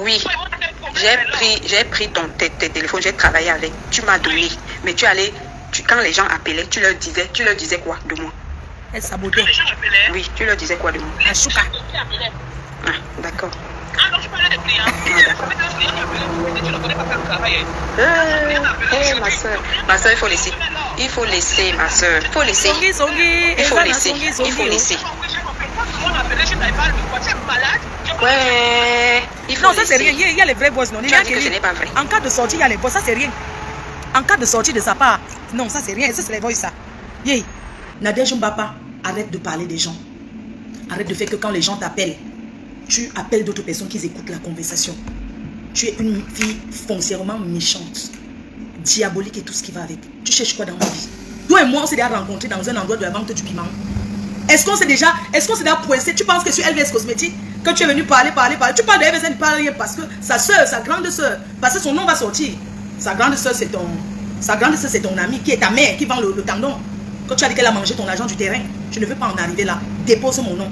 Oui. J'ai pris tes téléphones, j'ai travaillé avec. Tu m'as donné. Mais tu allais, quand les gens appelaient, tu leur disais quoi de moi? Elle sabotait. Oui, tu leur disais quoi de moi? Achouka. Ah, d'accord. Ah non, je parlais des clients. Tu ne connais pas faire le travail. Ma soeur, il faut laisser. Il faut laisser, ma soeur. Il faut laisser. Il faut laisser. Ouais. Non, ça c'est rien. Il y a les vrais boss. Non, tu as dit que ce n'est pas vrai. En cas de sortie, il y a les boss. Ça c'est rien. En cas de sortie de sa part. Non, ça c'est rien. Ça c'est les voix ça. Yeah. Nadège Mbapa, arrête de parler des gens. Arrête de faire que quand les gens t'appellent, tu appelles d'autres personnes qui écoutent la conversation. Tu es une fille foncièrement méchante, diabolique et tout ce qui va avec. Tu cherches quoi dans ma vie? Toi et moi, on s'est déjà rencontrés dans un endroit de la vente du piment. Est-ce qu'on s'est déjà pointé? Tu penses que sur LVS Cosmétique, quand tu es venu parler, tu parles de LVS, ne parle rien parce que sa soeur, sa grande soeur, parce que son nom va sortir. Sa grande soeur, c'est ton amie, qui est ta mère, qui vend le tendon. Quand tu as dit qu'elle a mangé ton argent du terrain, je ne veux pas en arriver là. Dépose mon nom.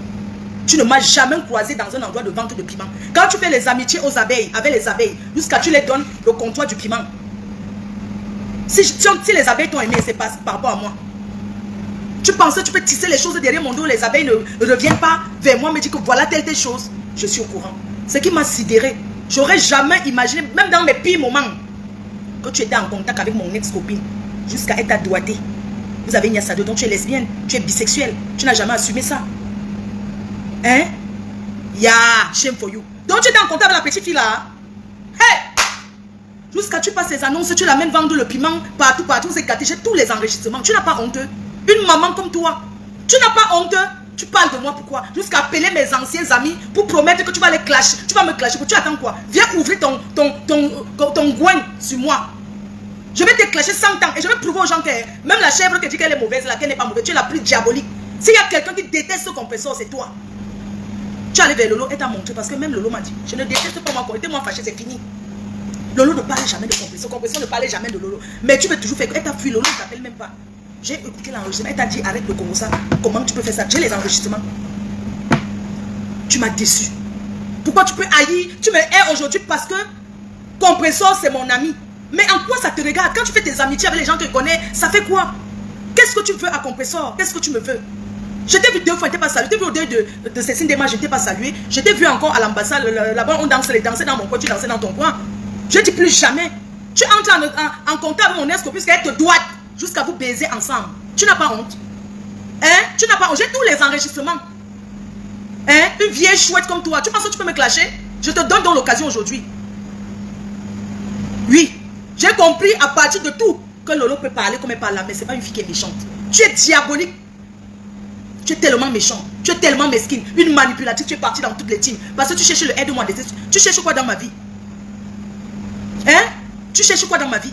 Tu ne m'as jamais croisé dans un endroit de vente de piment. Quand tu fais les amitiés aux abeilles, avec les abeilles, jusqu'à tu les donnes le comptoir du piment. Si les abeilles t'ont aimé, c'est par rapport à moi. Tu penses que tu peux tisser les choses derrière mon dos, les abeilles ne reviennent pas vers moi, me disent que voilà telle chose. Je suis au courant. Ce qui m'a sidéré, j'aurais jamais imaginé, même dans mes pires moments, que tu étais en contact avec mon ex-copine, jusqu'à être doigté. Vous avez une donc tu es lesbienne, tu es bisexuelle, tu n'as jamais assumé ça. Hein? Yeah, shame for you. Donc tu étais en contact avec la petite fille là. Hey! Jusqu'à tu passes les annonces, tu l'amènes vendre le piment partout, c'est gâté, j'ai tous les enregistrements. Tu n'as pas honte. Une maman comme toi, tu n'as pas honte. Tu parles de moi pourquoi? Jusqu'à appeler mes anciens amis pour promettre que tu vas les clasher. Tu vas me clasher. Tu attends quoi? Viens ouvrir ton goin sur moi. Je vais te clasher 100 ans et je vais prouver aux gens que même la chèvre qui dit qu'elle est mauvaise, là, qu'elle n'est pas mauvaise, tu es la plus diabolique. S'il y a quelqu'un qui déteste ce compresseur, c'est toi. Tu es allé vers Lolo et t'as montré parce que même Lolo m'a dit, je ne déteste pas moi, quand moi fâché, c'est fini. Lolo ne parlait jamais de compresseur, compresseur ne parlait jamais de Lolo. Mais tu veux toujours faire que elle t'a fui, Lolo ne t'appelle même pas. J'ai écouté l'enregistrement, elle t'a dit arrête de commencer ça. Comment tu peux faire ça? J'ai les enregistrements. Tu m'as déçu. Pourquoi tu peux haïr? Tu me hais aujourd'hui parce que compresseur c'est mon ami. Mais en quoi ça te regarde? Quand tu fais tes amitiés avec les gens que tu connais, ça fait quoi? Qu'est-ce que tu veux à compresseur? Qu'est-ce que tu me veux? Je t'ai vu 2 fois, je t'ai pas salué. Je t'ai vu au deuil de Cécile Desmas, je t'ai pas salué. Je t'ai vu encore à l'ambassade, là-bas on dansait dans mon coin, tu dansais dans ton coin. Je dis plus jamais. Tu entres en contact avec mon ex puisqu'elle te doit jusqu'à vous baiser ensemble. Tu n'as pas honte? Hein? Tu n'as pas honte? J'ai tous les enregistrements. Hein? Une vieille chouette comme toi. Tu penses que tu peux me clasher? Je te donne donc l'occasion aujourd'hui. Oui. J'ai compris à partir de tout que Lolo peut parler comme elle parle là, mais c'est pas une fille qui est méchante. Tu es diabolique. Tu es tellement méchant. Tu es tellement mesquine. Une manipulatrice, tu es partie dans toutes les teams. Parce que tu cherches le aide-moi. Tu cherches quoi dans ma vie? Hein? Tu cherches quoi dans ma vie?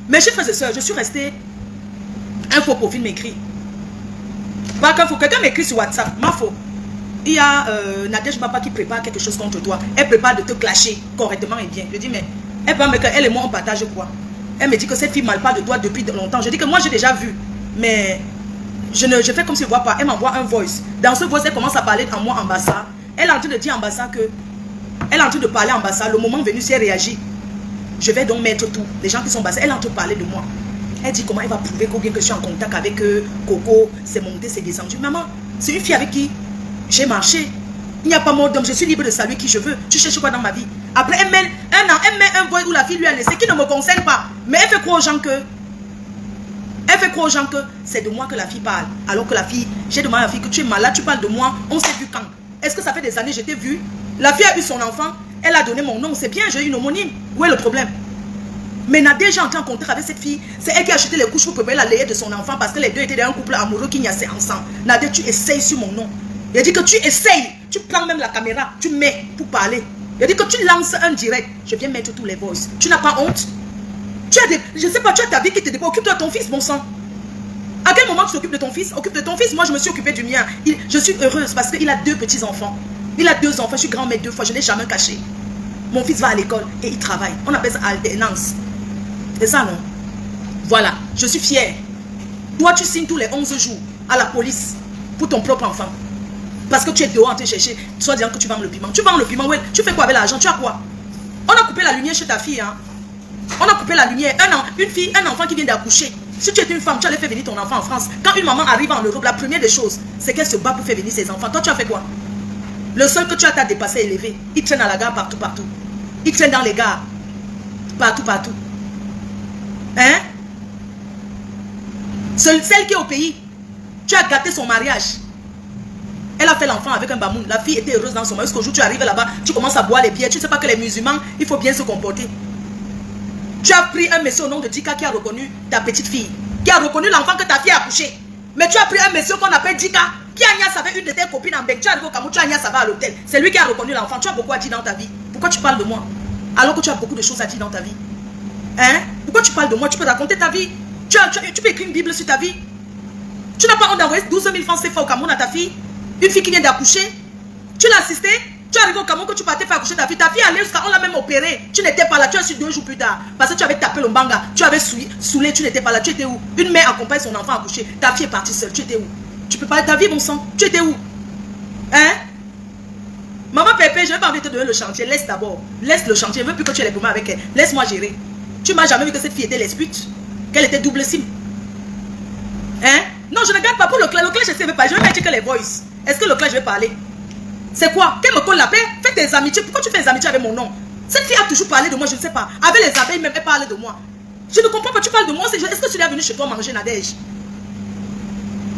Mes chers frères et sœurs, je suis resté un faux profil m'écrit. Pas qu'un faux. Quelqu'un m'écrit sur WhatsApp. Ma faux. Il y a Nadège Mbapa qui prépare quelque chose contre toi. Elle prépare de te clasher correctement et bien. Je dis mais elle parle qu'elle et moi on partage quoi? Elle me dit que cette fille mal parle de toi depuis longtemps. Je dis que moi j'ai déjà vu. Mais je fais comme si je ne vois pas. Elle m'envoie un voice. Dans ce voice, elle commence à parler en moi ambassade. Elle est en train de dire ambassade que elle est en train de parler ambassade. Le moment venu, si elle réagit, je vais donc mettre tout. Les gens qui sont ambassades, elle est en train de parler de moi. Elle dit comment elle va prouver que je suis en contact avec Coco. C'est monté, c'est descendu. Maman, c'est une fille avec qui j'ai marché. Il n'y a pas mort d'homme. Je suis libre de saluer qui je veux. Tu cherches quoi dans ma vie? Après, elle met un voice où la fille lui a laissé qui ne me concerne pas. Mais elle fait croire aux gens que c'est de moi que la fille parle. Alors que la fille, j'ai demandé à la fille que tu es malade, tu parles de moi. On s'est vu quand? Est-ce que ça fait des années que je t'ai vu? La fille a eu son enfant. Elle a donné mon nom. C'est bien, j'ai eu une homonyme. Où est le problème? Mais n'a déjà entré en contact avec cette fille. C'est elle qui a acheté les couches pour préparer la layette de son enfant parce que les deux étaient dans un couple amoureux qui niaisait ensemble. Nadé, tu essayes sur mon nom. Il a dit que tu essayes. Tu prends même la caméra. Tu mets pour parler. Il a dit que tu lances un direct. Je viens mettre tous les voices. Tu n'as pas honte? Tu as des... Je ne sais pas, tu as ta vie qui te dépend. Occupe-toi de ton fils, bon sang. À quel moment tu t'occupes de ton fils? Occupe de ton fils. Moi, je me suis occupée du mien. Je suis heureuse parce qu'il a 2 petits-enfants. Il a 2 enfants. Je suis grand-mère 2 fois. Je ne l'ai jamais caché. Mon fils va à l'école et il travaille. On appelle ça alternance. C'est ça, non? Voilà. Je suis fière. Toi, tu signes tous les 11 jours à la police pour ton propre enfant. Parce que tu es dehors en train de chercher. Soit disant que tu vends le piment. Tu vends le piment, ouais. Tu fais quoi avec l'argent? Tu as quoi? On a coupé la lumière chez ta fille. Hein. On a coupé la lumière. Une fille, un enfant qui vient d'accoucher. Si tu es une femme, tu allais faire venir ton enfant en France. Quand une maman arrive en Europe, la première des choses, c'est qu'elle se bat pour faire venir ses enfants. Toi, tu as fait quoi? Le seul que tu as t'as dépassé, élevé. Il traîne à la gare partout, partout. Il traîne dans les gares. Partout, partout. Hein? Celle qui est au pays, tu as gâté son mariage. Elle a fait l'enfant avec un bamoun. La fille était heureuse dans son mariage. Jusqu'au jour où tu arrives là-bas, tu commences à boire les bières. Tu ne sais pas que les musulmans, il faut bien se comporter. Tu as pris un monsieur au nom de Dika qui a reconnu ta petite fille. Qui a reconnu l'enfant que ta fille a accouché. Mais tu as pris un monsieur qu'on appelle Dika. Qui a Agnès avec une de tes copines en bec. Tu arrives au Cameroun, tu as Agnès à l'hôtel. C'est lui qui a reconnu l'enfant. Tu as beaucoup à dire dans ta vie. Pourquoi tu parles de moi? Alors que tu as beaucoup de choses à dire dans ta vie. Hein? Pourquoi tu parles de moi? Tu peux raconter ta vie. Tu peux écrire une Bible sur ta vie. Tu n'as pas honte d'envoyer 12 000 francs CFA au Cameroun à ta fille. Une fille qui vient d'accoucher. Tu l'as assistée. Tu arrives au Cameroun que tu partais faire accoucher ta fille. Ta fille allait jusqu'à, on l'a même opérée. Tu n'étais pas là. Tu as su 2 jours plus tard. Parce que tu avais tapé le mbanga. Tu avais saoulé. Tu n'étais pas là. Tu étais où? Une mère accompagne son enfant à accoucher. Ta fille est partie seule. Tu étais où? Tu peux parler de ta vie, mon sang. Tu étais où? Hein? Maman Pépé, je n'ai pas envie de te donner le chantier. Laisse d'abord. Laisse le chantier. Je ne veux plus que tu aies les problèmes avec elle. Laisse-moi gérer. Tu m'as jamais vu que cette fille était lesbique. Qu'elle était double sim. Hein? Non, je ne garde pas pour le clash. Le clash, je ne sais pas. Je vais mettre que les voices. Est-ce que le clash, je vais parler? C'est quoi? Qu'elle me colle la paix? Fais tes amitiés. Pourquoi tu fais des amitiés avec mon nom? Cette fille a toujours parlé de moi, je ne sais pas. Avec les abeilles, même, elle parlait de moi. Je ne comprends pas. Tu parles de moi. Est-ce que tu es venu chez toi manger, Nadège?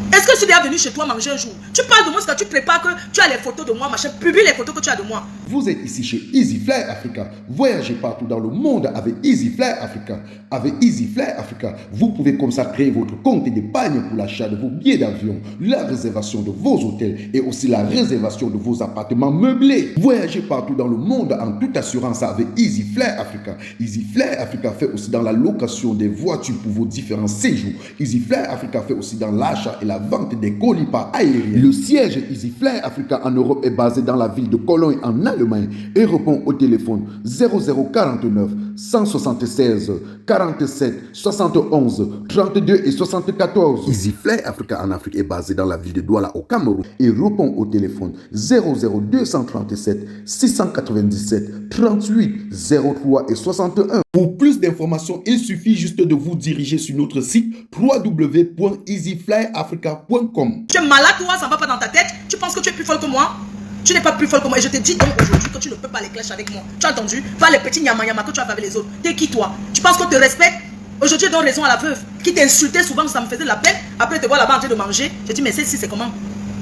Est-ce que tu es venu chez toi manger un jour? Tu parles de moi, c'est que tu prépares que tu as les photos de moi, machin. Publie les photos que tu as de moi. Vous êtes ici chez Easy Flair Africa. Voyagez partout dans le monde avec Easy Flair Africa. Avec Easy Flair Africa, vous pouvez comme ça créer votre compte d'épargne pour l'achat de vos billets d'avion, la réservation de vos hôtels et aussi la réservation de vos appartements meublés. Voyagez partout dans le monde en toute assurance avec Easy Flair Africa. Easy Flair Africa fait aussi dans la location des voitures pour vos différents séjours. Easy Flair Africa fait aussi dans l'achat et la vente des colis par aérien. Le siège Easy Flair Africa en Europe est basé dans la ville de Cologne en Allemagne et répond au téléphone 0049 176 47 71 32 et 74. Easy Flair Africa en Afrique est basé dans la ville de Douala au Cameroun et répond au téléphone 00237 697 38 03 et 61. Pour plus d'informations, il suffit juste de vous diriger sur notre site www.easyflyafrica.com. Tu es malade, toi, ça ne va pas dans ta tête. Tu penses que tu es plus folle que moi? Tu n'es pas plus folle que moi. Et je te dis donc aujourd'hui que tu ne peux pas les clasher avec moi. Tu as entendu? Pas les petits nyama que tu as fait avec les autres. T'es qui, toi? Tu penses qu'on te respecte? Aujourd'hui, je donne raison à la veuve qui t'insultait souvent, ça me faisait de la peine. Après, te voir là-bas en train de manger. J'ai dit, mais celle-ci, c'est comment?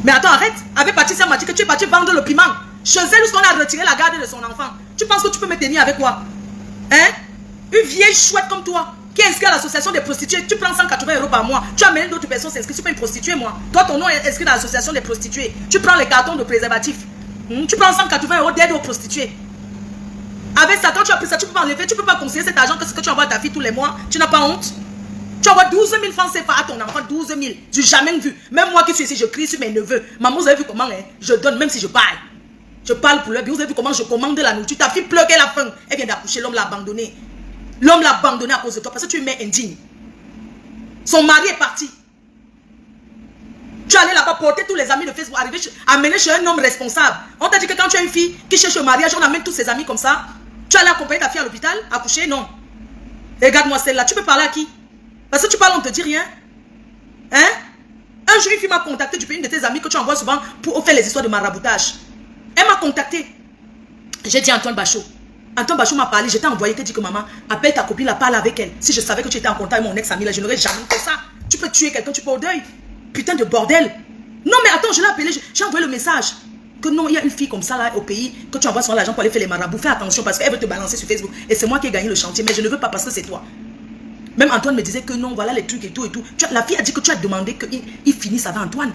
Mais attends, arrête. Avec Patricia m'a dit que tu es parti vendre le piment. Chez elle, jusqu'on a retiré la garde de son enfant. Tu penses que tu peux me tenir avec quoi? Hein? Une vieille chouette comme toi, qui est inscrite à l'association des prostituées, tu prends 180 € par mois. Tu as amené d'autres personnes s'inscrire, tu peux une prostituée, moi. Toi, ton nom est inscrit dans l'association des prostituées. Tu prends les cartons de préservatifs. Tu prends 180 € d'aide aux prostituées. Avec ça, quand tu as pris ça, tu peux pas enlever, tu peux pas conseiller cet argent que ce que tu envoies à ta fille tous les mois. Tu n'as pas honte? Tu envoies 12 000 francs CFA à ton enfant, 12 000. Du jamais vu. Même moi qui suis ici, je crie sur mes neveux. Maman, vous avez vu comment je donne, même si je parle. Je parle pour leur vie. Vous avez vu comment je commande de la nourriture. Ta fille pleure qu'elle a faim. Elle vient d'accoucher, l'homme l'a abandonné. L'homme l'a abandonné à cause de toi parce que tu es mère indigne. Son mari est parti. Tu es allé là-bas porter tous les amis de Facebook, amener chez un homme responsable. On t'a dit que quand tu as une fille qui cherche le mariage, on amène tous ses amis comme ça. Tu es allé accompagner ta fille à l'hôpital, accoucher? Non. Regarde-moi celle-là. Tu peux parler à qui? Parce que tu parles, on ne te dit rien. Hein? Un jour, une fille m'a contacté du pays, une de tes amis que tu envoies souvent pour faire les histoires de maraboutage. Elle m'a contacté. J'ai dit Antoine Bachot. Antoine Bachot m'a parlé, j'étais envoyé, t'ai dit que maman, appelle ta copine, la parle avec elle. Si je savais que tu étais en contact avec mon ex-ami, là, je n'aurais jamais fait ça. Tu peux tuer quelqu'un, tu peux au deuil. Putain de bordel. Non mais attends, je l'ai appelé, j'ai envoyé le message. Que non, il y a une fille comme ça là au pays, que tu envoies son argent pour aller faire les marabouts. Fais attention parce qu'elle veut te balancer sur Facebook. Et c'est moi qui ai gagné le chantier, mais je ne veux pas parce que c'est toi. Même Antoine me disait que non, voilà les trucs et tout et tout. La fille a dit que tu as demandé qu'il finisse avant Antoine.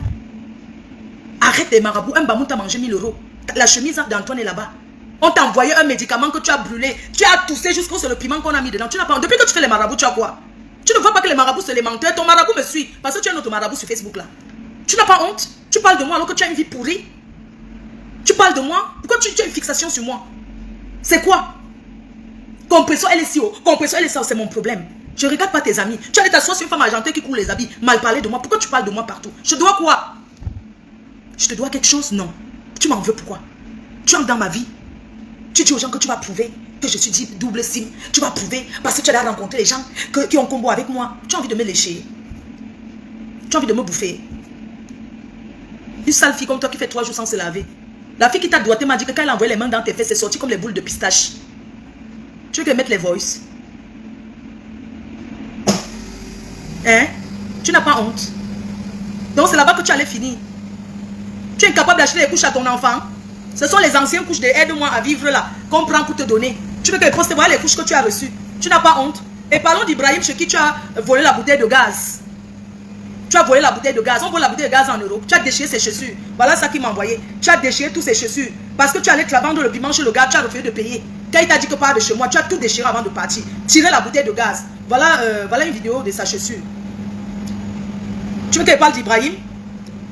Arrête les marabouts, un bamou t'a mangé 1000 €. La chemise d'Antoine est là-bas. On t'a envoyé un médicament que tu as brûlé. Tu as toussé jusqu'au c'est le piment qu'on a mis dedans. Tu n'as pas. Depuis que tu fais les marabouts, tu as quoi? Tu ne vois pas que les marabouts c'est les menteurs. Ton marabout me suit. Parce que tu as un autre marabout sur Facebook là. Tu n'as pas honte? Tu parles de moi alors que tu as une vie pourrie. Tu parles de moi? Pourquoi tu as une fixation sur moi? C'est quoi? Compression LSIO. Compression LSIO, c'est mon problème. Je ne regarde pas tes amis. Tu allais t'asseoir sur une femme argentée qui coule les habits. Mal parler de moi. Pourquoi tu parles de moi partout? Je dois quoi? Je te dois quelque chose? Non. Tu m'en veux pourquoi? Tu entres dans ma vie. Tu dis aux gens que tu vas prouver. que je suis dit double sim. Tu vas prouver parce que tu as rencontré les gens qui ont combo avec moi. Tu as envie de me lécher. Tu as envie de me bouffer. Une sale fille comme toi qui fait 3 jours sans se laver. La fille qui t'a doigté m'a dit que quand elle a envoyé les mains dans tes fesses, c'est sorti comme les boules de pistache. Tu veux que je mette les voices? Hein? Tu n'as pas honte? Donc c'est là-bas que tu allais finir. Tu es incapable d'acheter les couches à ton enfant. Ce sont les anciennes couches de aide-moi à vivre là qu'on prend pour te donner. Tu veux que je poste voir les couches que tu as reçues. Tu n'as pas honte. Et parlons d'Ibrahim chez qui tu as volé la bouteille de gaz. Tu as volé la bouteille de gaz. On vole la bouteille de gaz en euros. Tu as déchiré ses chaussures. Voilà ça qu'il m'a envoyé. Tu as déchiré tous ses chaussures. Parce que tu allais te vendre le piment chez le gars. Tu as refusé de payer. Quand il t'a dit que part de chez moi, tu as tout déchiré avant de partir. Tirer la bouteille de gaz. Voilà une vidéo de sa chaussure. Tu veux qu'elle parle d'Ibrahim?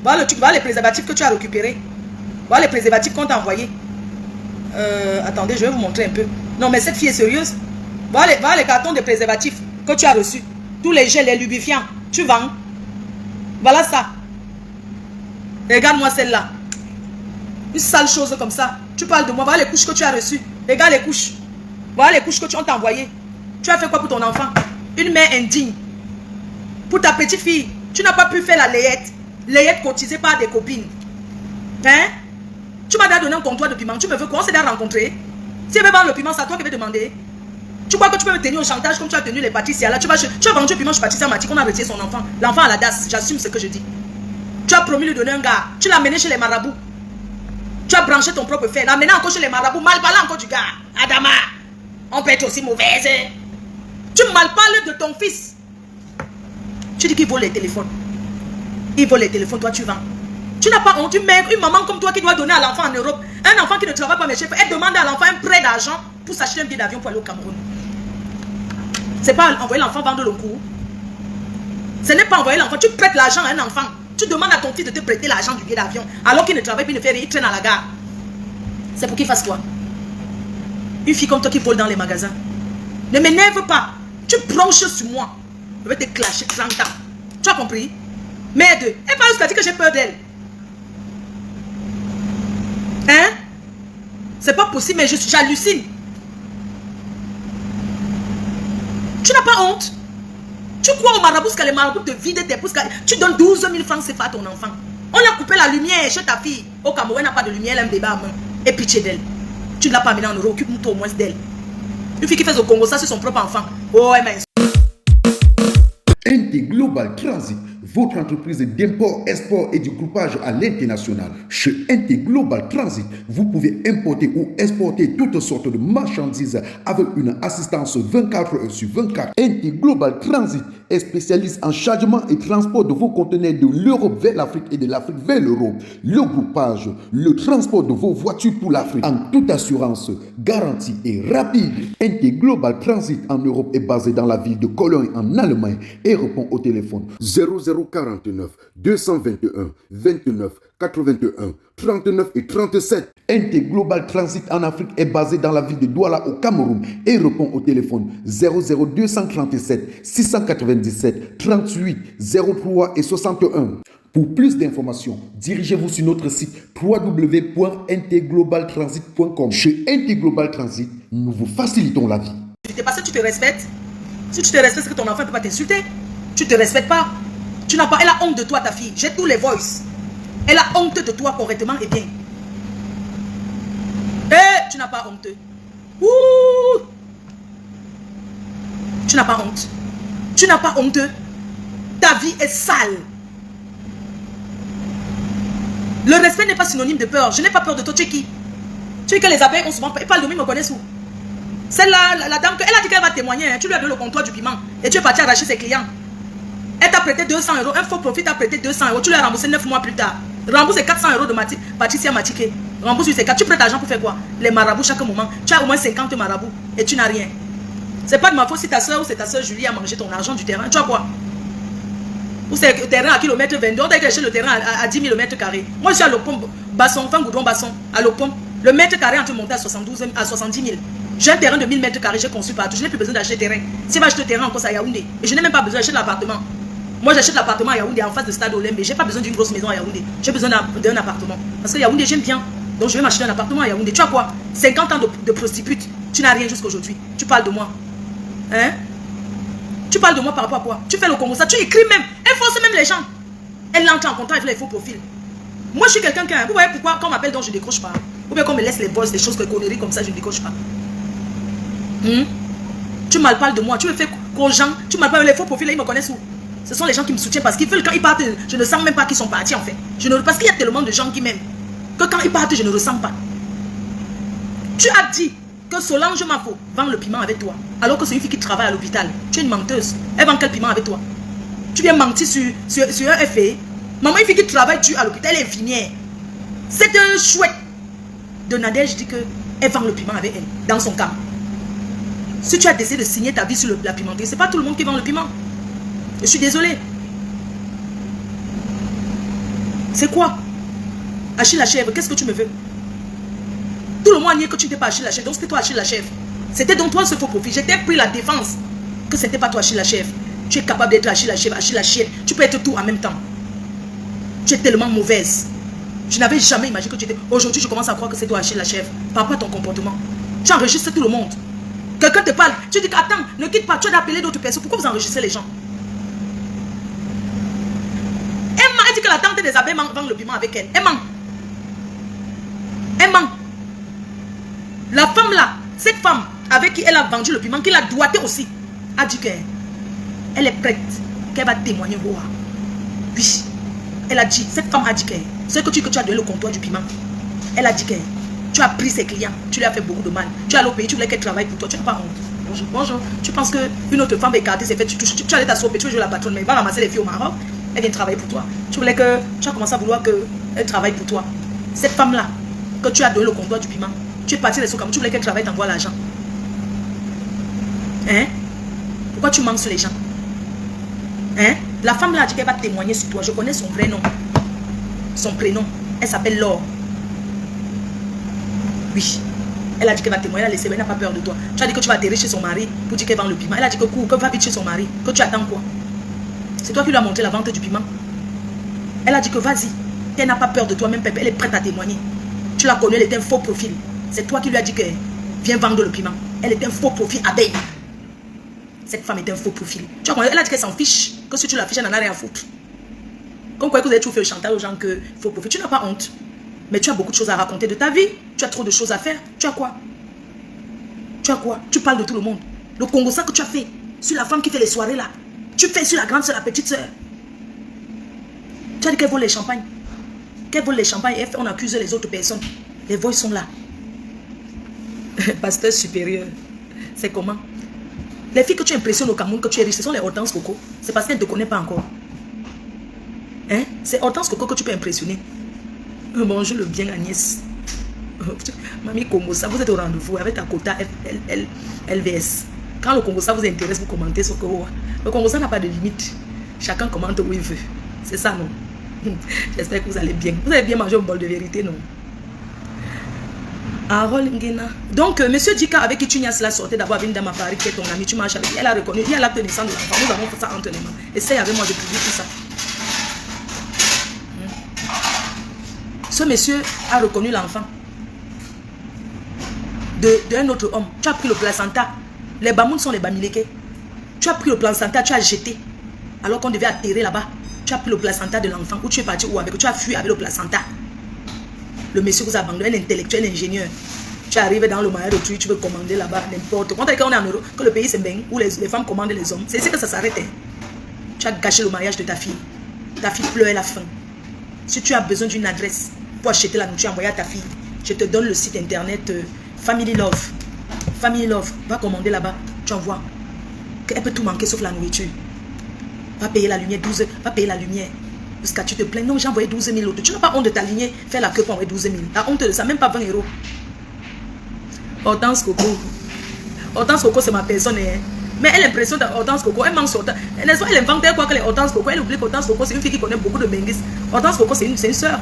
Voilà les préservatifs que tu as récupérés. Voilà les préservatifs qu'on t'a envoyés. Attendez, je vais vous montrer un peu. Non, mais cette fille est sérieuse. Voilà les cartons de préservatifs que tu as reçus. Tous les gels, les lubrifiants. Tu vends. Voilà ça. Regarde-moi celle-là. Une sale chose comme ça. Tu parles de moi. Voilà les couches que tu as reçues. Regarde les couches. Voilà les couches que tu as envoyées. Tu as fait quoi pour ton enfant? Une mère indigne. Pour ta petite fille, tu n'as pas pu faire la layette. Layette cotisée par des copines. Hein? Tu m'as donné un comptoir de piment. Tu me veux quoi? On s'est déjà rencontrés. Si elle veut vendre le piment, c'est à toi qui vais demander. Tu crois que tu peux me tenir au chantage comme tu as tenu les Patricia là? Tu as vendu le piment chez Patricia Mati qu'on a retiré son enfant. L'enfant à la DAS. J'assume ce que je dis. Tu as promis lui donner un gars. Tu l'as mené chez les marabouts. Tu as branché ton propre fer. L'as mené encore chez les marabouts. Mal parlé encore du gars. Adama. On peut être aussi mauvaise. Tu mal parles de ton fils. Tu dis qu'il vole les téléphones. Il vole les téléphones, toi tu vends. Tu n'as pas honte, une maman comme toi qui doit donner à l'enfant en Europe. Un enfant qui ne travaille pas, mes chefs, elle demande à l'enfant un prêt d'argent pour s'acheter un billet d'avion pour aller au Cameroun. C'est pas envoyer l'enfant vendre le cours. Ce n'est pas envoyer l'enfant, tu prêtes l'argent à un enfant. Tu demandes à ton fils de te prêter l'argent du billet d'avion. Alors qu'il ne travaille pas, il ne fait rien, il traîne à la gare. C'est pour qu'il fasse quoi? Une fille comme toi qui vole dans les magasins. Ne m'énerve pas. Tu bronches sur moi. Je vais te clasher 30 ans. Tu as compris? Merde. Elle parle jusqu'à dire que j'ai peur d'elle. Hein? C'est pas possible, mais j'hallucine. Tu n'as pas honte? Tu crois au marabout que les marabouts te vident tes pouces? Tu donnes 12 000 francs CFA à ton enfant. On a coupé la lumière chez ta fille. Au Cameroun, elle n'a pas de lumière, elle a un bébé à main. Et pitié d'elle. Tu ne l'as pas amené en euros, occupe-toi au moins d'elle. Une fille qui fait au Congo, ça c'est son propre enfant. Oh, mais... NT Global Transit, votre entreprise d'import, export et du groupage à l'international. Chez NT Global Transit, vous pouvez importer ou exporter toutes sortes de marchandises avec une assistance 24 heures sur 24. NT Global Transit est spécialiste en chargement et transport de vos conteneurs de l'Europe vers l'Afrique et de l'Afrique vers l'Europe. Le groupage, le transport de vos voitures pour l'Afrique en toute assurance, garantie et rapide. NT Global Transit en Europe est basé dans la ville de Cologne en Allemagne et répond au téléphone 0049 221 29 81 39 et 37. NT Global Transit en Afrique est basé dans la ville de Douala au Cameroun et répond au téléphone 00237 697 38 03 et 61. Pour plus d'informations, dirigez-vous sur notre site www.ntglobaltransit.com. Chez NT Global Transit, nous vous facilitons la vie. Parce que tu te respectes. Si tu te respectes, c'est que ton enfant ne peut pas t'insulter. Tu ne te respectes pas. Tu n'as pas. Elle a honte de toi, ta fille. J'ai tous les voices. Elle a honte de toi correctement et bien. Tu n'as pas honte. Ouh. Tu n'as pas honte. Tu n'as pas honte. Ta vie est sale. Le respect n'est pas synonyme de peur. Je n'ai pas peur de toi. Tu es qui? Tu es que les abeilles ont souvent peur. Et pas le me connaissent où? Celle-là, la dame, elle a dit qu'elle va témoigner. Hein. Tu lui as donné le comptoir du piment. Et tu es parti arracher ses clients. Elle t'a prêté 200 €. Un faux profit t'a prêté 200 €. Tu lui as remboursé 9 mois plus tard. Rembourse 400 € de Patricia Matike. Rembourse ces 4. Tu prêtes l'argent pour faire quoi? Les marabouts chaque moment. Tu as au moins 50 marabouts. Et tu n'as rien. C'est pas de ma faute si ta soeur ou c'est ta soeur Julie a mangé ton argent du terrain. Tu as quoi? Ou c'est le terrain à kilomètre 22. On t'a acheté le terrain à 10 000 mètres carrés. Moi je suis à l'Opom, Basson, enfin Goudron Basson, à l'Opom. Le mètre carré entre monter à 70 000. J'ai un terrain de 1000 mètres carrés, j'ai conçu partout. Je n'ai plus besoin d'acheter terrain. Si je vais acheter le terrain encore, c'est à Yaoundé. Et je n'ai même pas besoin d'acheter l'appartement. Moi, j'achète l'appartement à Yaoundé en face de Stade Olembe. Je n'ai pas besoin d'une grosse maison à Yaoundé. J'ai besoin d'un appartement. Parce que Yaoundé, j'aime bien. Donc, je vais m'acheter un appartement à Yaoundé. Tu as quoi? 50 ans de prostitute. Tu n'as rien jusqu'aujourd'hui. Tu parles de moi. Hein? Tu parles de moi par rapport à quoi? Tu fais le Congo ça, tu écris même. Elle force même les gens. Elle entre en contact avec les faux profils. Moi, je suis quelqu'un qui... Vous voyez pourquoi quand on m'appelle donc je ne décroche pas? Ou bien qu'on me laisse les voices, des choses, des conneries comme ça, je ne décroche pas. Tu mal parles de moi. Tu me fais qu'aux gens. Tu mal parles les faux profils, là, ils me connaissent où? Ce sont les gens qui me soutiennent parce qu'ils veulent quand ils partent, je ne sens même pas qu'ils sont partis en fait. Parce qu'il y a tellement de gens qui m'aiment que quand ils partent, je ne ressens pas. Tu as dit que Solange Mafo vend le piment avec toi, alors que c'est une fille qui travaille à l'hôpital. Tu es une menteuse. Elle vend quel piment avec toi? Tu viens mentir sur un FA. Maman, une fille qui travaille à l'hôpital, elle est infirmière. Cette chouette de Nadège dit qu'elle vend le piment avec elle, dans son cas. Si tu as décidé de signer ta vie sur la pimenterie, c'est pas tout le monde qui vend le piment. Je suis désolée. C'est quoi? Achille la chèvre, qu'est-ce que tu me veux? Tout le monde a nié que tu n'étais pas Achille la chèvre, donc c'était toi Achille la chèvre. C'était donc toi ce faux profil. J'étais pris la défense que c'était pas toi Achille la chèvre. Tu es capable d'être Achille la chèvre, Achille la chienne. Tu peux être tout en même temps. Tu es tellement mauvaise. Je n'avais jamais imaginé que tu étais... Aujourd'hui, je commence à croire que c'est toi Achille la chèvre. Par rapport à ton comportement. Tu enregistres tout le monde. Quelqu'un te parle. Tu dis qu'attends, ne quitte pas. Tu as appelé d'autres personnes. Pourquoi vous enregistrez les gens? Elle dit que la tante des abeilles vend le piment avec elle. Elle ment. Elle ment. La femme là, cette femme avec qui elle a vendu le piment, qui l'a doigté aussi, a dit qu'elle est prête, qu'elle va témoigner. Oui. Elle a dit, cette femme a dit que ce que tu as donné le comptoir du piment, elle a dit que tu as pris ses clients, tu lui as fait beaucoup de mal. Tu es allé au pays, tu voulais qu'elle travaille pour toi, tu n'as pas honte. Bonjour, bonjour. Tu penses qu'une autre femme va écarter ses fêtes, tu allais t'asseoir, tu veux jouer la patronne, mais elle va ramasser les filles au Maroc. Elle vient travailler pour toi. Tu as commencé à vouloir qu'elle travaille pour toi. Cette femme-là, que tu as donné le comptoir du piment, tu es parti les sous comme tu voulais qu'elle travaille, t'envoie l'argent. Hein? Pourquoi tu manques sur les gens? Hein? La femme-là a dit qu'elle va témoigner sur toi. Je connais son vrai nom. Son prénom. Elle s'appelle Laure. Oui. Elle a dit qu'elle va témoigner. Elle a laissé, elle n'a pas peur de toi. Tu as dit que tu vas atterrir chez son mari pour dire qu'elle vend le piment. Elle a dit que va vite chez son mari. Que tu attends quoi? C'est toi qui lui as montré la vente du piment. Elle a dit que vas-y. Elle n'a pas peur de toi, même Pépé. Elle est prête à témoigner. Tu la connais, elle est un faux profil. C'est toi qui lui as dit que viens vendre le piment. Elle est un faux profil abeille. Cette femme est un faux profil. Tu vois, elle a dit qu'elle s'en fiche. Que si tu la fiches, elle n'en a rien à foutre. Comme quoi que vous avez toujours fait le chantage aux gens que faux profil. Tu n'as pas honte. Mais tu as beaucoup de choses à raconter de ta vie. Tu as trop de choses à faire. Tu as quoi? Tu as quoi? Tu parles de tout le monde. Le Congo, ça que tu as fait sur la femme qui fait les soirées là. Tu fais sur la grande soeur, la petite soeur. Tu as dit qu'elle vole les champagnes. Qu'elle vole les champagnes et on accuse les autres personnes. Les voix sont là. Pasteur supérieur. C'est comment? Les filles que tu impressionnes au Cameroun, que tu es riche, ce sont les Hortense Coco. C'est parce qu'elles ne te connaissent pas encore. Hein? C'est Hortense Coco que tu peux impressionner. Bonjour le bien Agnès. Mamie Congo, ça vous êtes au rendez-vous avec ta quota LVS. Quand le Congo ça vous intéresse, vous commentez sur Congo. Le Congo ça n'a pas de limite. Chacun commente où il veut. C'est ça, non? J'espère que vous allez bien. Vous avez bien mangé un bol de vérité, non? Harold Ngena. Donc, monsieur Dika, avec qui tu n'as cela sortait d'abord avec une dame à Paris, qui est ton ami, tu marches avec elle. Elle a reconnu, il y a l'acte de naissance de l'enfant. Nous avons fait ça entre les mains. Essaye avec moi de publier tout ça. Ce monsieur a reconnu l'enfant d'un autre homme. Tu as pris le placenta. Les Bamouns sont les Bamileke. Tu as pris le placenta, tu as jeté. Alors qu'on devait atterrir là-bas. Tu as pris le placenta de l'enfant. Où tu es parti où avec? Tu as fui avec le placenta. Le monsieur vous a abandonné, un intellectuel, un ingénieur. Tu arrives dans le mariage de tu veux commander là-bas, n'importe. Quand on est en Europe, que le pays c'est bien, où les femmes commandent les hommes, c'est ici que ça s'arrête. Tu as gâché le mariage de ta fille. Ta fille pleure la faim. Si tu as besoin d'une adresse pour acheter la nourriture, envoyer à ta fille, je te donne le site internet Family Love. Family Love, va commander là-bas, tu envoies. Elle peut tout manquer sauf la nourriture. Va payer la lumière, 12 heures, va payer la lumière. Jusqu'à tu te plains, non, j'ai envoyé 12 000 autres. Tu n'as pas honte de t'aligner, faire la queue pour envoyer 12 000. La honte de ça, même pas 20 €. Hortense Coco. Hortense Coco, c'est ma personne. Hein. Mais elle impressionne Hortense Coco, elle manque sur Hortense. Elle invente quoi que les Hortense Coco. Elle oublie qu'Hortense Coco, c'est une fille qui connaît beaucoup de Menguis. Hortense Coco, c'est une soeur.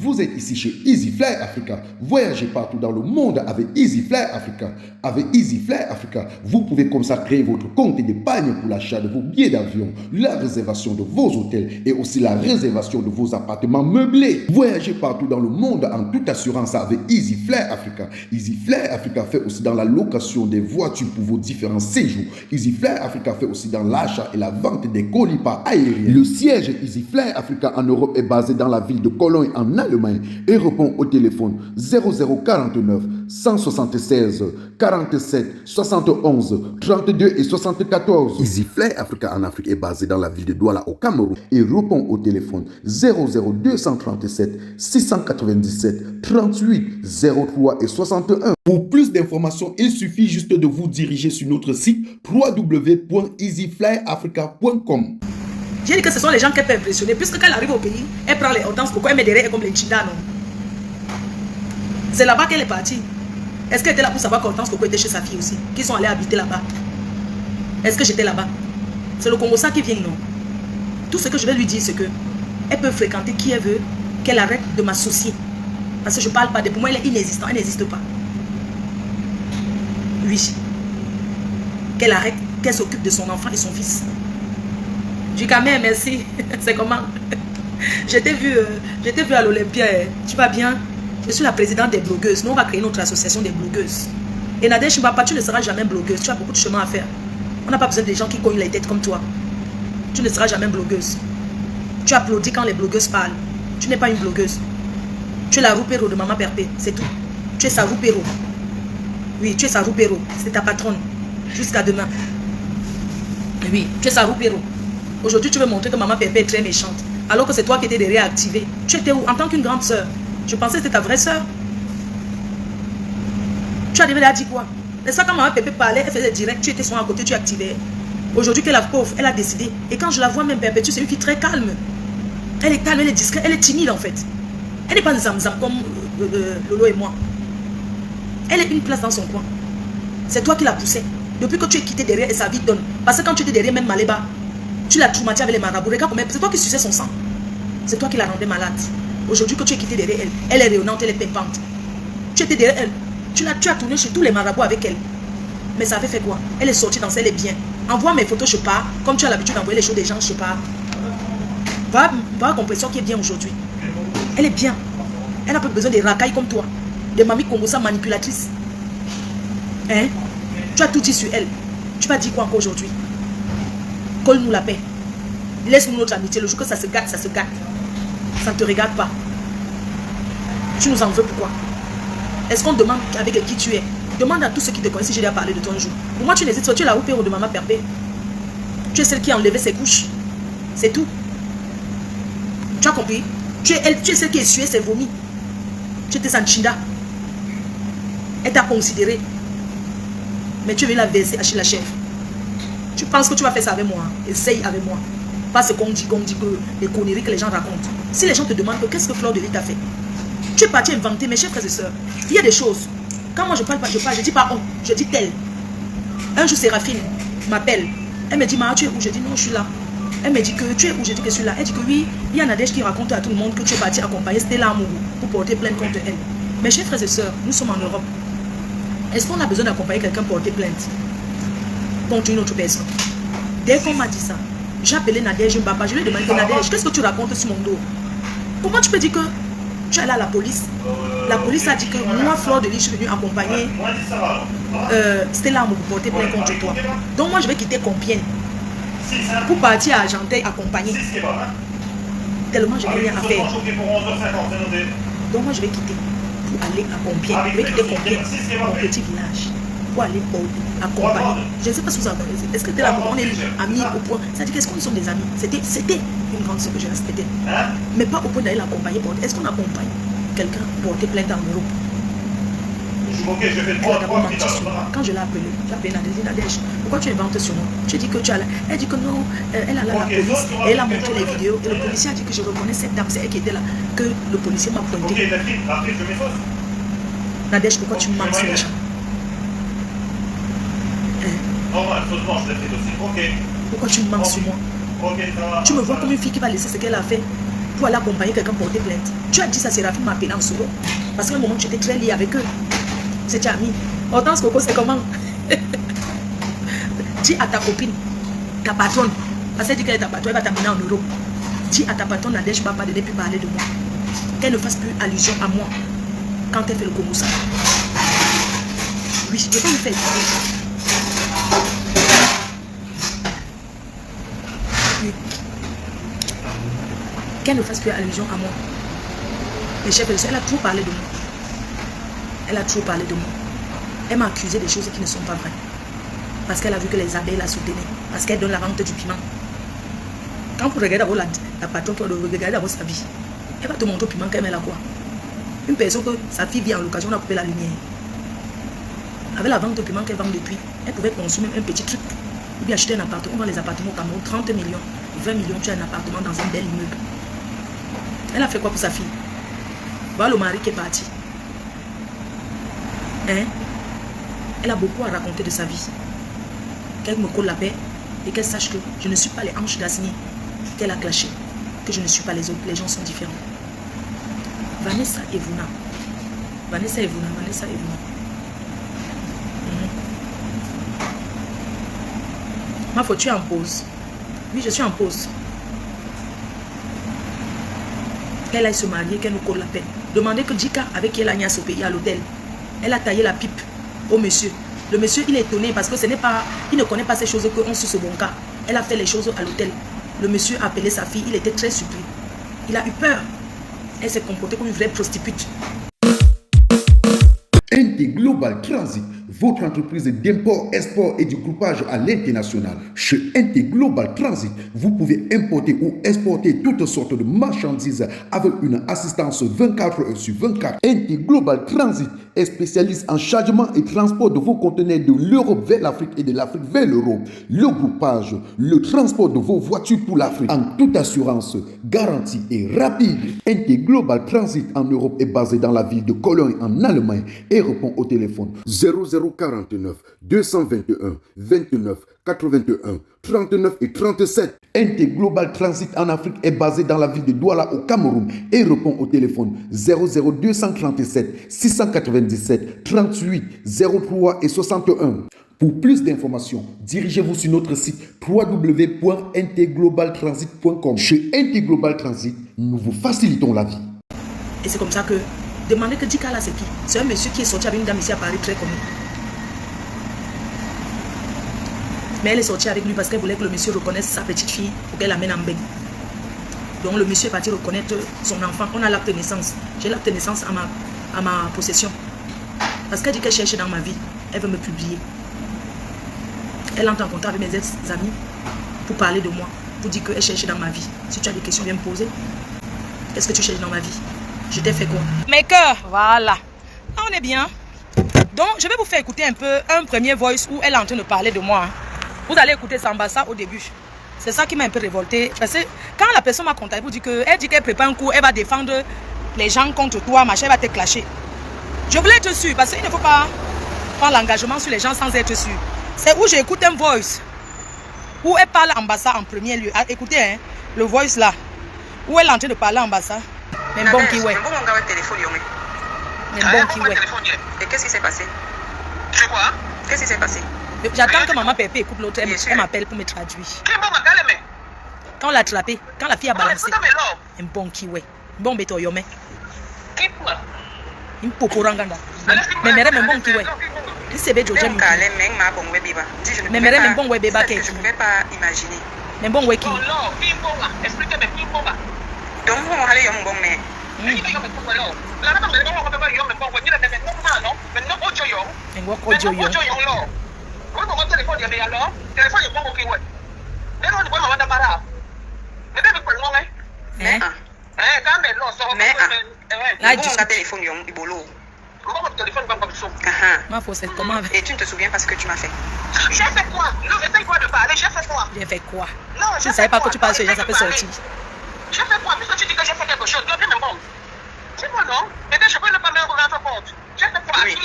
vous êtes ici chez Easy Fly Africa. Voyagez partout dans le monde avec Easy Fly Africa. Avec Easy Fly Africa, vous pouvez comme ça créer votre compte d'épargne pour l'achat de vos billets d'avion, la réservation de vos hôtels et aussi la réservation de vos appartements meublés. Voyagez partout dans le monde en toute assurance avec Easy Fly Africa. Easy Fly Africa fait aussi dans la location des voitures pour vos différents séjours. Easy Fly Africa fait aussi dans l'achat et la vente des colis par aérien. Le siège Easy Fly Africa en Europe est basé dans la ville de Cologne en Allemagne et répond au téléphone 0049 176 47 71 32 et 74. Easy Fly Africa en Afrique est basé dans la ville de Douala au Cameroun et répond au téléphone 00237 697 38 03 et 61. Pour plus d'informations, il suffit juste de vous diriger sur notre site www.easyflyafrica.com. J'ai dit que ce sont les gens qu'elle peut impressionner. Puisque quand elle arrive au pays, elle prend les hortenses coco, elle met derrière comme les chindas, non. C'est là-bas qu'elle est partie. Est-ce qu'elle était là pour savoir qu'Hortense Coco était chez sa fille aussi? Qu'ils sont allés habiter là-bas? Est-ce que j'étais là-bas? C'est le Congo ça qui vient, non? Tout ce que je vais lui dire, c'est que elle peut fréquenter qui elle veut, qu'elle arrête de m'associer. Parce que je ne parle pas de... Pour moi, elle est inexistante, elle n'existe pas. Oui. Qu'elle arrête, qu'elle s'occupe de son enfant et son fils. Je dis quand même, merci. C'est comment? Je t'ai vu à l'Olympia. Tu vas bien? Je suis la présidente des blogueuses. Nous, on va créer notre association des blogueuses. Et Nadège Mbapa, tu ne seras jamais blogueuse. Tu as beaucoup de chemin à faire. On n'a pas besoin des gens qui cognent les têtes comme toi. Tu ne seras jamais blogueuse. Tu applaudis quand les blogueuses parlent. Tu n'es pas une blogueuse. Tu es la roupéro de Maman Perpé. C'est tout. Tu es sa roupéro. Oui, tu es sa roupéro. C'est ta patronne. Jusqu'à demain. Oui, tu es sa roupéro. Aujourd'hui, tu veux montrer que Maman Perpé est très méchante. Alors que c'est toi qui étais derrière activé. Tu étais où? En tant qu'une grande sœur. Je pensais que c'était ta vraie sœur. Tu as déjà dit quoi? N'est-ce pas quand Maman Pépé parlait, elle faisait direct, tu étais souvent à côté, tu activais. Aujourd'hui qu'elle est la pauvre, elle a décidé. Et quand je la vois même Perpétue, c'est une fille très calme. Elle est calme, elle est discrète, elle est timide en fait. Elle n'est pas zam-zam comme Lolo et moi. Elle est une place dans son coin. C'est toi qui la poussais. Depuis que tu es quitté derrière et sa vie donne. Parce que quand tu étais derrière même Maléba, tu l'as traumatisée avec les marabouts. Regarde comment c'est toi qui suçais son sang. C'est toi qui la rendais malade. Aujourd'hui que tu es quitté derrière elle, elle est rayonnante, elle est pimpante. Tu étais derrière elle, tu as tourné chez tous les marabouts avec elle. Mais ça avait fait quoi? Elle est sortie dans elle est bien. Envoie mes photos, je pars. Comme tu as l'habitude d'envoyer les choses des gens, je pars. Va à Compression qui est bien aujourd'hui. Elle est bien. Elle n'a pas besoin des racailles comme toi. Des mamies congosa manipulatrices. Hein? Tu as tout dit sur elle. Tu vas dire quoi encore aujourd'hui? Colle-nous la paix. Laisse-nous notre amitié. Le jour que ça se gâte, ça se gâte. Ça ne te regarde pas. Tu nous en veux pourquoi? Est-ce qu'on demande avec qui tu es? Demande à tous ceux qui te connaissent si j'ai déjà parlé de toi un jour. Pour moi, tu n'hésites pas. Tu es la roupéro de Maman Perpé. Tu es celle qui a enlevé ses couches. C'est tout. Tu as compris? Tu es celle qui a essuyé ses vomis. Tu étais Sanchinda. Elle t'a considéré. Mais tu es venu la verser à chez la chef. Tu penses que tu vas faire ça avec moi? Essaye avec moi. Pas ce qu'on dit que les conneries que les gens racontent. Si les gens te demandent qu'est-ce que Fleur de Lys t'a fait, tu es parti inventer, mes chers frères et sœurs. Il y a des choses. Quand moi je parle pas, je dis pas on, je dis tel. Un jour Séraphine m'appelle. Elle me dit Mara, tu es où? Je dis non, je suis là. Elle me dit que tu es où? Je dis que je suis là. Elle dit que oui, il y a Nadège qui raconte à tout le monde que tu es parti accompagner Stella Amourou pour porter plainte contre elle. Mes chers frères et sœurs, nous sommes en Europe. Est-ce qu'on a besoin d'accompagner quelqu'un pour porter plainte contre une autre personne? Dès qu'on m'a dit ça, j'ai appelé Nadège Mbapa. Je lui ai demandé Nadège, qu'est-ce que tu racontes sur mon dos? Comment tu peux dire que tu es allé à la police? La police a dit que moi, Fleur de Lys, je suis venue accompagner Stella Amourou pour porter plainte contre toi. Donc moi, je vais quitter Compiègne pour partir à Argenteuil accompagner. Tellement je n'ai rien à faire. Donc moi, je vais quitter pour aller à Compiègne. Je vais quitter Compiègne, mon petit village, pour aller accompagner. Je ne sais pas si vous avez... Est-ce que Stella Amourou, on est amis au point... C'est-à-dire qu'est-ce qu'on sommes des amis? C'était une grande sœur que je respectais. Mais pas au point d'aller l'accompagner. Est-ce qu'on accompagne quelqu'un pour porter plainte en Europe? Quand je l'ai appelé, j'ai appelé Nadège. Pourquoi tu inventes sur moi? Tu dis que tu as... Elle dit que non, elle a là la police. Et elle a montré les vidéos. Et le policier a dit que je reconnais cette dame. C'est elle qui était là. Que le policier m'a pointé. Nadège, pourquoi tu me mens sur les gens? Pourquoi tu me mens sur moi? Tu me vois comme une fille qui va laisser ce qu'elle a fait. pour aller accompagner quelqu'un porter plainte. Tu as dit ça, Séraphine m'a appelé en solo. Parce qu'à un moment, tu étais très lié avec eux. C'était ami. Hortense Coco, c'est comment? Dis à ta copine, ta patronne, parce qu'elle dit qu'elle est ta patronne, elle va t'amener en Europe. Dis à ta patronne, Nadège Papa, de ne plus parler de moi. Qu'elle ne fasse plus allusion à moi quand elle fait le Komoussa. Oui, je peux lui faire écouter. Oui. Qu'elle ne fasse plus allusion à moi. Les chefs de elle a trop parlé de moi. Elle a trop parlé de moi. Elle m'a accusé des choses qui ne sont pas vraies. Parce qu'elle a vu que les abeilles la soutenaient. Parce qu'elle donne la vente du piment. Quand vous regardez d'abord la patronne qui regarde d'abord sa vie, elle va te montrer au piment qu'elle met là quoi. Une personne que sa fille vit en location, on a coupé la lumière. Avec la vente de piment qu'elle vend depuis, elle pouvait consommer un petit truc. Ou bien acheter un appartement. On vend les appartements au Cameroun, 30 millions, 20 millions, tu as un appartement dans un bel immeuble. Elle a fait quoi pour sa fille? Voilà le mari qui est parti. Hein? Elle a beaucoup à raconter de sa vie. Qu'elle me colle la paix et qu'elle sache que je ne suis pas les hanches d'Asni qu'elle a clashé. Que je ne suis pas les autres. Les gens sont différents. Vanessa Evuna. Vanessa Evuna. Vanessa Evuna. Ma faute, tu es en pause. Oui, je suis en pause. Qu'elle aille se marier, qu'elle nous colle la peine. Demandez que Djika, avec qui elle a niasse au pays, à l'hôtel, elle a taillé la pipe au monsieur. Le monsieur, il est étonné parce que ce n'est pas, il ne connaît pas ces choses qu'on suit ce bon cas. Elle a fait les choses à l'hôtel. Le monsieur a appelé sa fille, il était très surpris. Il a eu peur. Elle s'est comportée comme une vraie prostituée. NT Global Transit, votre entreprise d'import, export et du groupage à l'international. Chez NT Global Transit, vous pouvez importer ou exporter toutes sortes de marchandises avec une assistance 24 heures sur 24. NT Global Transit est spécialiste en chargement et transport de vos conteneurs de l'Europe vers l'Afrique et de l'Afrique vers l'Europe. Le groupage, le transport de vos voitures pour l'Afrique en toute assurance, garantie et rapide. NT Global Transit en Europe est basé dans la ville de Cologne en Allemagne et répond au téléphone 0049 221 29 81 39 et 37. NT Global Transit en Afrique est basé dans la ville de Douala au Cameroun et répond au téléphone 00237 697 38 03 et 61. Pour plus d'informations, dirigez-vous sur notre site www.ntglobaltransit.com. Chez NT Global Transit, nous vous facilitons la vie. Et c'est comme ça que, demandez que Djika là c'est qui? C'est un monsieur qui est sorti avec une dame ici à Paris très connue. Mais elle est sortie avec lui parce qu'elle voulait que le monsieur reconnaisse sa petite fille pour qu'elle l'amène en bain. Donc le monsieur est parti reconnaître son enfant. On a l'acte de naissance. J'ai l'acte de naissance à ma possession. Parce qu'elle dit qu'elle cherche dans ma vie. Elle veut me publier. Elle entre en contact avec mes ex-amis pour parler de moi. Pour dire qu'elle cherche dans ma vie. Si tu as des questions, viens me poser. Qu'est-ce que tu cherches dans ma vie? Je t'ai fait quoi? Mes cœurs, voilà. Ah, on est bien. Donc, je vais vous faire écouter un peu un premier voice où elle est en train de parler de moi. Vous allez écouter Sambassa au début. C'est ça qui m'a un peu révolté. Parce que quand la personne m'a contacté, elle dit qu'elle prépare un coup, elle va défendre les gens contre toi, machin, elle va te clasher. Je voulais être sûr parce qu'il ne faut pas prendre l'engagement sur les gens sans être sûr. C'est où j'écoute un voice où elle parle ambassade en premier lieu. Ah, écoutez, hein, le voice là, où elle est en train de parler ambassade. Mais bon qui ouais. Mais bon qui ouais. Et qu'est-ce qui s'est passé? Tu vois? Qu'est-ce qui s'est passé? J'attends que maman Pépé écoute l'autre, elle m'appelle pour me traduire. Quand on l'a attrapé, quand la fille a balancé, un bon qui ouais. Bon béto yome. Une poporanganda. Mais mère même bon qui ouais. Il s'est béjo j'aime. Mais mère même bon ouais béba qui. Je ne pouvais pas imaginer. Mais bon ouais qui. Donc vous allez yom bon mais. Et tu ne te souviens pas ce que tu m'as fait? J'ai fait quoi? Non, essaye quoi de parler, j'ai fait quoi? J'ai fait quoi? Non, je ne savais pas que tu parles sur les ça peut sortir. J'ai fait quoi? Puisque tu dis que j'ai fait quelque chose, tu as bien bon. C'est moi non? Peut-être je peux ne pas me rendre compte. J'ai fait quoi? Oui.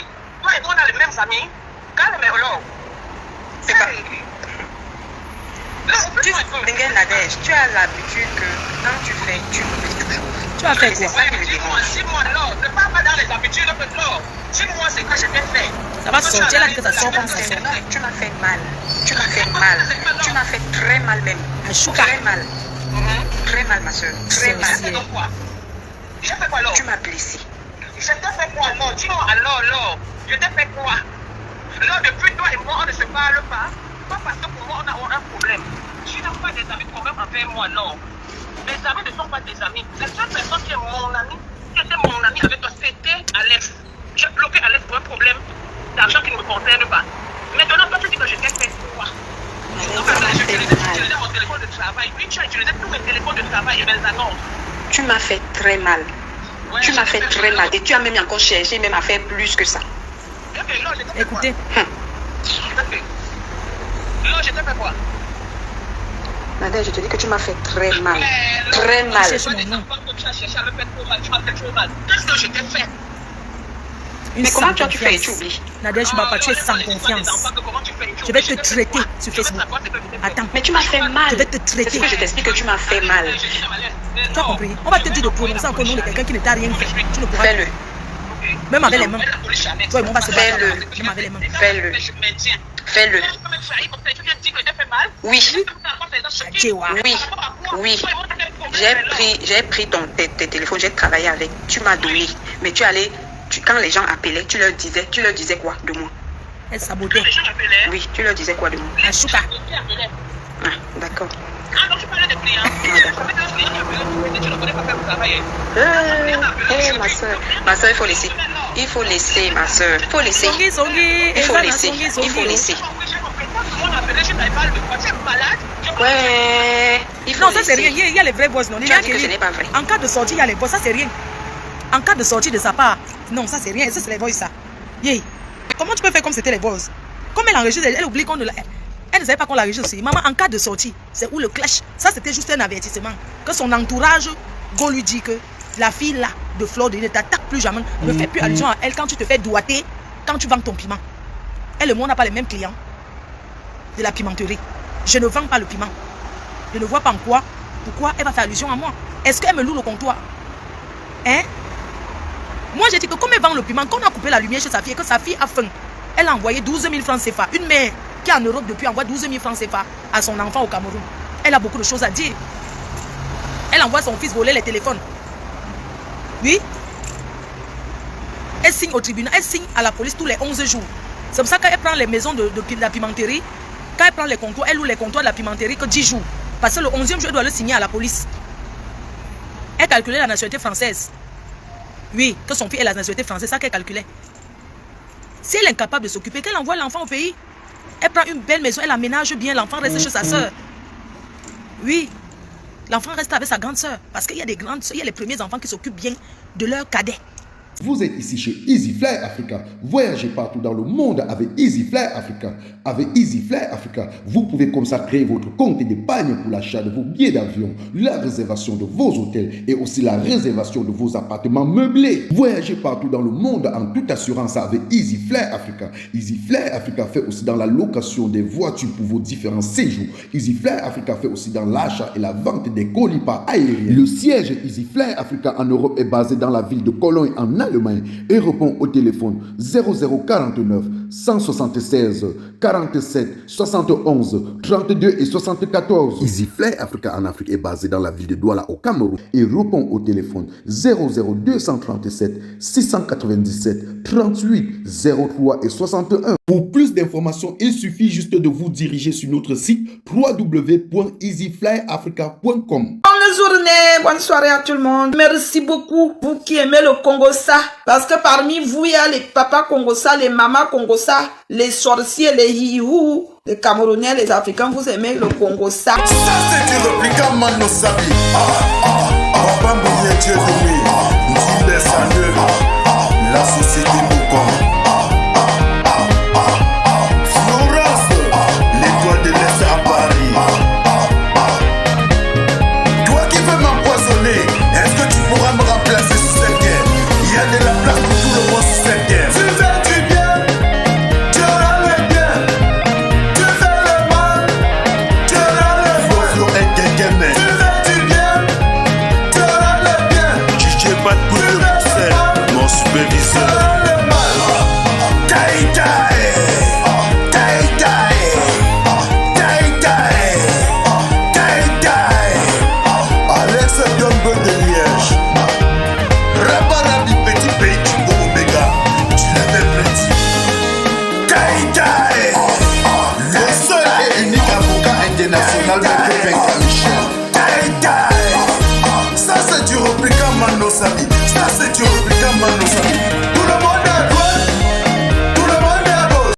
Toi et toi on a les mêmes amis. Calme alors. C'est pas. veux. Dengue Nadège, tu as l'habitude que quand tu fais, tu oublies toujours. Tu as fait Et c'est quoi? ça qui me dérange. Dis-moi alors, ne parle pas dans les habitudes de l'or. Dis-moi ce que je t'ai fait. Ça va sortir là que ça sort comme ça sort. Non, tu m'as fait mal. Tu m'as fait mal. Tu m'as fait très mal même. Achouka. Très mal. Très mal, ma soeur. Très mal. Je fais donc quoi? Je fais quoi alors? Tu m'as blessé. Je t'ai fait quoi alors? Dis-moi alors. Je t'ai fait quoi? Là, depuis toi et moi, on ne se parle pas. Pas parce que pour moi, on a un problème. Tu n'as pas des amis de problème avec moi, non. Mes amis ne sont pas des amis. La seule personne qui est mon ami, qui était mon ami avec toi, c'était Alex. J'ai bloqué Alex pour un problème d'argent qui ne me concerne pas. Maintenant, toi, tu dis que je t'ai fait quoi? J'ai utilisé mon téléphone de travail. Oui, tu as utilisé tous mes téléphones de travail et mes annonces. Tu m'as fait très mal. Ouais, Tu m'as fait très mal. Et tu as même encore cherché, même à faire plus que ça. Écoutez. Non, je t'ai fait quoi? Nadège, je te dis que tu m'as fait très mal. Très mal. Cherche mon nom. Qu'est-ce que je t'ai fait? Une Mais sans comment tu fais et tu confiance. oublies? Nadège Mbapa, tu es sans confiance. Je vais te traiter sur Facebook. Attends. Mais tu m'as fait mal. Je vais te C'est traiter. ce que je t'explique que tu m'as fait mal. Tu as compris? On va te dire de prononcer encore le nom de quelqu'un qui ne t'a rien fait. Tu ne pourras Fais-le. même avec les mains. Toi et moi, on va se battre. Fais-le. Même avec les mains. Fais-le. Fais-le. Oui. Tchéwa. Oui. Oui. J'ai pris tes téléphones, j'ai travaillé avec. Tu m'as donné. Mais tu allais. Quand les gens appelaient, tu leur disais quoi de moi? Elle sabotait. Oui, tu leur disais quoi de moi? Achouka. Ah, d'accord. Ah non, je parlais des clients. Tu ne connais pas faire le travail. Ma soeur, il faut laisser. Il faut laisser, ma soeur. Il faut laisser. Songi. Il faut laisser. Il faut laisser. Ouais. Il faut Non, ça c'est laisser. rien. Il y a les vrais boss. Non, Tu as dit que ce n'est pas vrai. En cas de sortie, il y a les boss. Ça c'est rien. En cas de sortie de sa part, non, ça c'est rien. Ça c'est les voix ça. Yeah. Comment tu peux faire comme c'était les boss? Comme elle enregistre, elle oublie qu'on ne l'a. Elle ne savait pas qu'on l'enregistre aussi. Maman, en cas de sortie, c'est où le clash. Ça c'était juste un avertissement. Que son entourage, go lui dit que la fille là de Flore ne t'attaque plus jamais. Ne fais plus allusion à elle quand tu te fais doigter, quand tu vends ton piment. Elle et moi, on n'a pas les mêmes clients de la pimenterie. Je ne vends pas le piment. Je ne vois pas en quoi. Pourquoi elle va faire allusion à moi? Est-ce qu'elle me loue le comptoir? Hein? Moi, j'ai dit que comme elle vend le piment, qu'on a coupé la lumière chez sa fille et que sa fille a faim, elle a envoyé 12 000 francs CFA. Une mère qui est en Europe depuis envoie 12 000 francs CFA à son enfant au Cameroun. Elle a beaucoup de choses à dire. Elle envoie son fils voler les téléphones. Oui? Elle signe au tribunal, elle signe à la police tous les 11 jours. C'est pour ça qu'elle prend les maisons de la pimenterie. Quand elle prend les comptoirs, elle loue les comptoirs de la pimenterie que 10 jours. Parce que le 11e jour, elle doit le signer à la police. Elle calculait la nationalité française. Oui, que son fils ait la nationalité française, c'est ça qu'elle calculait. Si elle est incapable de s'occuper, qu'elle envoie l'enfant au pays. Elle prend une belle maison, elle aménage bien, l'enfant reste chez sa soeur. Oui, l'enfant reste avec sa grande soeur. Parce qu'il y a des grandes soeurs, il y a les premiers enfants qui s'occupent bien de leurs cadets. Vous êtes ici chez EasyFly Africa. Voyagez partout dans le monde avec EasyFly Africa. Avec EasyFly Africa, vous pouvez comme ça créer votre compte d'épargne pour l'achat de vos billets d'avion, la réservation de vos hôtels et aussi la réservation de vos appartements meublés. Voyagez partout dans le monde en toute assurance avec EasyFly Africa. EasyFly Africa fait aussi dans la location des voitures pour vos différents séjours. EasyFly Africa fait aussi dans l'achat et la vente des colis par aérien. Le siège EasyFly Africa en Europe est basé dans la ville de Cologne en Allemagne et répond au téléphone 0049 176 47 71 32 et 74. EasyFly Africa en Afrique est basé dans la ville de Douala au Cameroun et répond au téléphone 00237 697 38 03 et 61. Pour plus d'informations, il suffit juste de vous diriger sur notre site www.easyflyafrica.com. Bonne journée, bonne soirée à tout le monde. Merci beaucoup, vous qui aimez le Congossa. Parce que parmi vous, il y a les papas Congossa, les mamas Congossa, les sorciers, les hiou, les Camerounais, les Africains. Vous aimez le Congossa. Ça, c'est du répliquant Mano Sabi. Papa Mouye Tchédoumi, Nzimbe Sande, la société Moukom. Florence, l'étoile de l'Est à Paris. Toi qui veux m'empoisonner, est-ce que tu pourras me remplacer sur cette guerre? Il y a de la place pour tout le monde sur cette guerre. Tu fais du bien, tu auras le bien. Tu fais le mal, tu auras le mal. no sabi.